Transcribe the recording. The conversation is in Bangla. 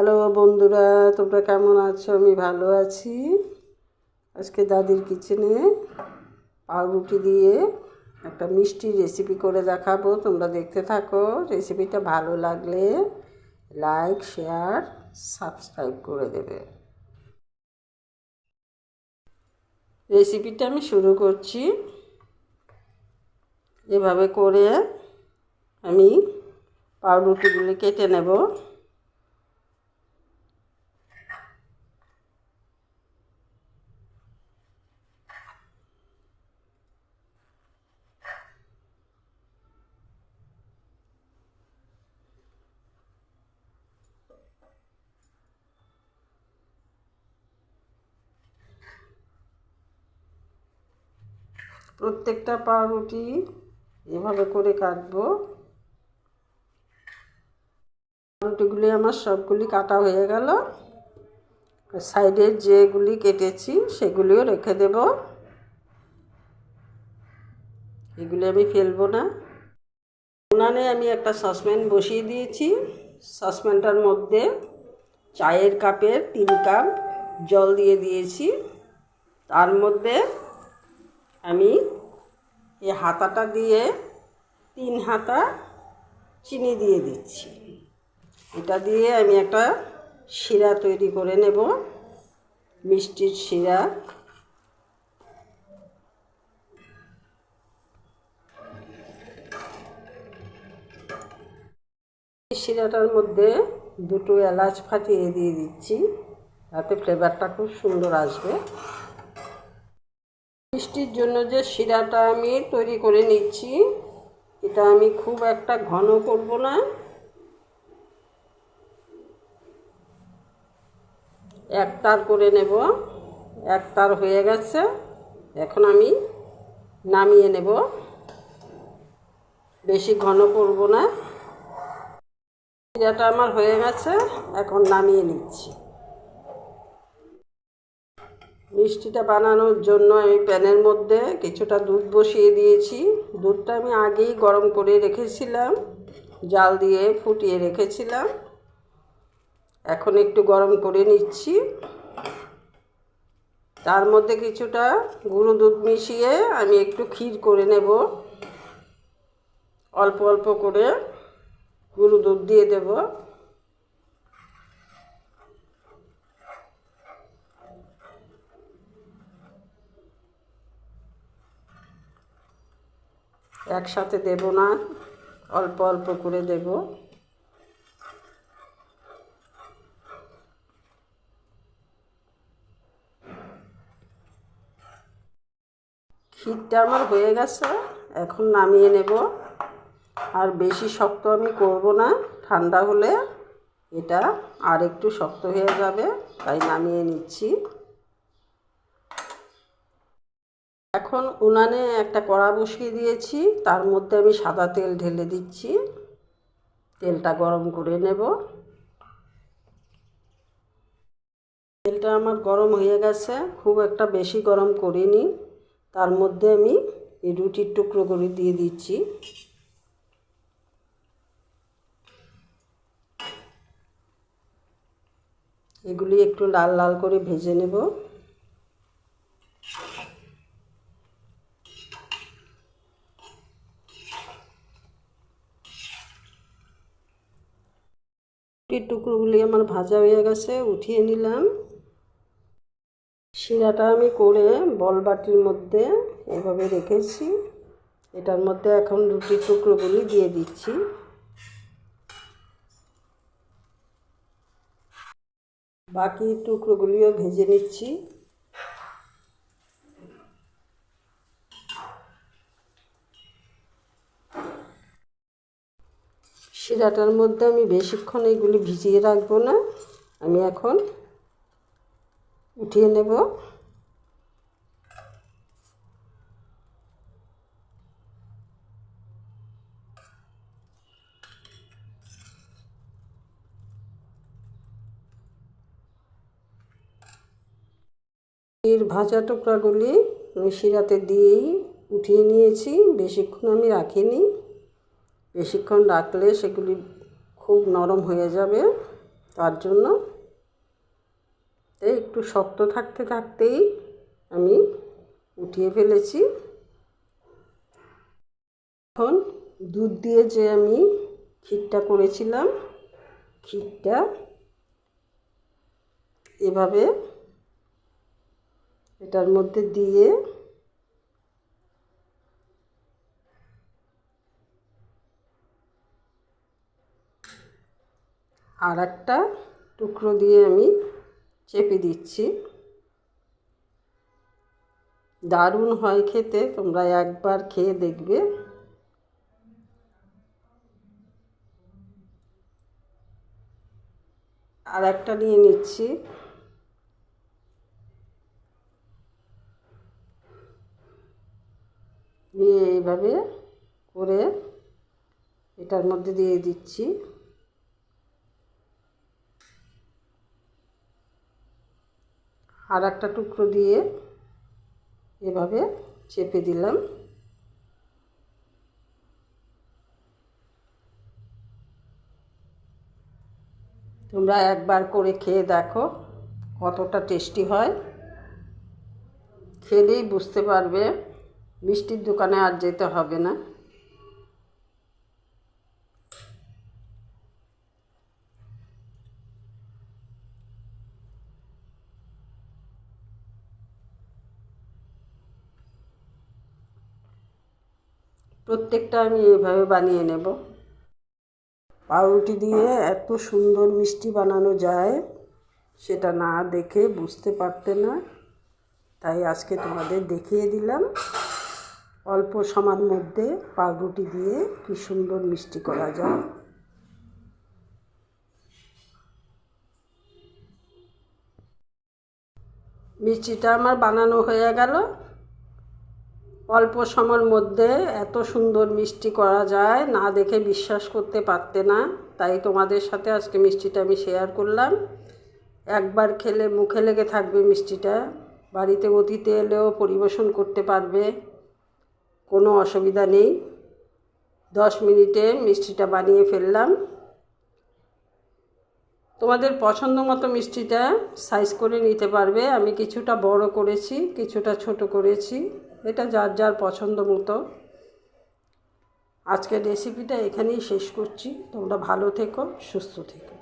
হ্যালো বন্ধুরা, তোমরা কেমন আছো? আমি ভালো আছি। আজকে দাদির কিচেনে পাউরুটি দিয়ে একটা মিষ্টি রেসিপি করে দেখাবো। তোমরা দেখতে থাকো। রেসিপিটা ভালো লাগলে লাইক, শেয়ার, সাবস্ক্রাইব করে দেবে। রেসিপিটা আমি শুরু করছি। এভাবে করে আমি পাউরুটিগুলি কেটে নেব। প্রত্যেকটা পাউরুটি এভাবে করে কাটবো। পাউরুটিগুলি আমার সবগুলি কাটা হয়ে গেল। সাইডের যেগুলি কেটেছি সেগুলিও রেখে দেব, এগুলি আমি ফেলবো না। উনানে আমি একটা সসপ্যান বসিয়ে দিয়েছি। সসপ্যানটার মধ্যে চায়ের কাপের 3 কাপ জল দিয়ে দিয়েছি। তার মধ্যে আমি এই হাতাটা দিয়ে 3 হাতা চিনি দিয়ে দিচ্ছি। এটা দিয়ে আমি একটা শিরা তৈরি করে নেব, মিষ্টির শিরা। শিরাটার মধ্যে 2টো এলাচ ফাটিয়ে দিয়ে দিচ্ছি, তাতে ফ্লেভারটা খুব সুন্দর আসবে। মিষ্টির জন্য যে শিরাটা আমি তৈরি করে নিচ্ছি, এটা আমি খুব একটা ঘন করব না। এক তার করে নেব। এক তার হয়ে গেছে, এখন আমি নামিয়ে নেব। বেশি ঘন করব না। শিরাটা আমার হয়ে গেছে, এখন নামিয়ে নিচ্ছি। মিষ্টিটা বানানোর জন্য আমি প্যানের মধ্যে কিছুটা দুধ বসিয়ে দিয়েছি। দুধটা আমি আগেই গরম করে রেখেছিলাম, জাল দিয়ে ফুটিয়ে রেখেছিলাম। এখন একটু গরম করে নিচ্ছি। তার মধ্যে কিছুটা গুঁড়ো দুধ মিশিয়ে আমি একটু ক্ষীর করে নেব। অল্প অল্প করে গুঁড়ো দুধ দিয়ে দেব। একসাথে দেব না, অল্প অল্প করে দেব। ক্ষীরটা আমার হয়ে গেছে, এখন নামিয়ে নেব। আর বেশি শক্ত আমি করব না, ঠান্ডা হলে এটা আর একটু শক্ত হয়ে যাবে, তাই নামিয়ে নিচ্ছি। এখন উনানে একটা কড়া বসিয়ে দিয়েছি, তার মধ্যে আমি সাদা তেল ঢেলে দিচ্ছি। তেলটা গরম করে নেব। তেলটা আমার গরম হয়ে গেছে, খুব একটা বেশি গরম করিনি। তার মধ্যে আমি এই রুটির টুকরোগুলি দিয়ে দিচ্ছি। এগুলি একটু লাল লাল করে ভেজে নেব। রুটির টুকরোগুলি আমার ভাজা হয়ে গেছে, উঠিয়ে নিলাম। শিরাটা আমি করে বল বাটির মধ্যে এভাবে রেখেছি। এটার মধ্যে এখন রুটির টুকরোগুলি দিয়ে দিচ্ছি। বাকি টুকরোগুলিও ভেজে নিচ্ছি। শিরাটার মধ্যে আমি বেশিক্ষণ এগুলি ভিজিয়ে রাখবো না, আমি এখন উঠিয়ে নেব। এর ভাজা টুকরাগুলি আমি শিরাতে দিয়েই উঠিয়ে নিয়েছি, বেশিক্ষণ আমি রাখিনি। বেশিক্ষণ রাখলে সেগুলি খুব নরম হয়ে যাবে, তার জন্য একটু শক্ত থাকতে থাকতেই আমি উঠিয়ে ফেলেছি। এখন দুধ দিয়ে যে আমি ক্ষীরটা করেছিলাম, ক্ষীরটা এভাবে এটার মধ্যে দিয়ে আর একটা টুকরো দিয়ে আমি চেপে দিচ্ছি। দারুণ হয় খেতে, তোমরা একবার খেয়ে দেখবে। আর একটা নিয়ে নিচ্ছি। নিয়ে এইভাবে করে এটার মধ্যে দিয়ে দিচ্ছি। আর একটা টুকরো দিয়ে এভাবে চেপে দিলাম। তোমরা একবার করে খেয়ে দেখো কতটা টেস্টি হয়। খেলেই বুঝতে পারবে, মিষ্টির দোকানে আর যেতে হবে না। প্রত্যেকটা আমি এভাবে বানিয়ে নেব। পাউরুটি দিয়ে এত সুন্দর মিষ্টি বানানো যায় সেটা না দেখে বুঝতে পারতে না, তাই আজকে তোমাদের দেখিয়ে দিলাম। অল্প সময়ের মধ্যে পাউরুটি দিয়ে কি সুন্দর মিষ্টি করা যায়। মিষ্টিটা আমার বানানো হয়ে গেল। অল্প সময়ের মধ্যে এত সুন্দর মিষ্টি করা যায় না দেখে বিশ্বাস করতে পারতে না, তাই তোমাদের সাথে আজকে মিষ্টিটা আমি শেয়ার করলাম। একবার খেলে মুখে লেগে থাকবে মিষ্টিটা। বাড়িতে অতিথি এলেও পরিবেশন করতে পারবে, কোনো অসুবিধা নেই। 10 মিনিটে মিষ্টিটা বানিয়ে ফেললাম। তোমাদের পছন্দ মতো মিষ্টিটা সাইজ করে নিতে পারবে। আমি কিছুটা বড় করেছি, কিছুটা ছোট করেছি, এটা যার যার পছন্দ মতো। আজকের রেসিপিটা এখানেই শেষ করছি। তোমরা ভালো থেকো, সুস্থ থেকো।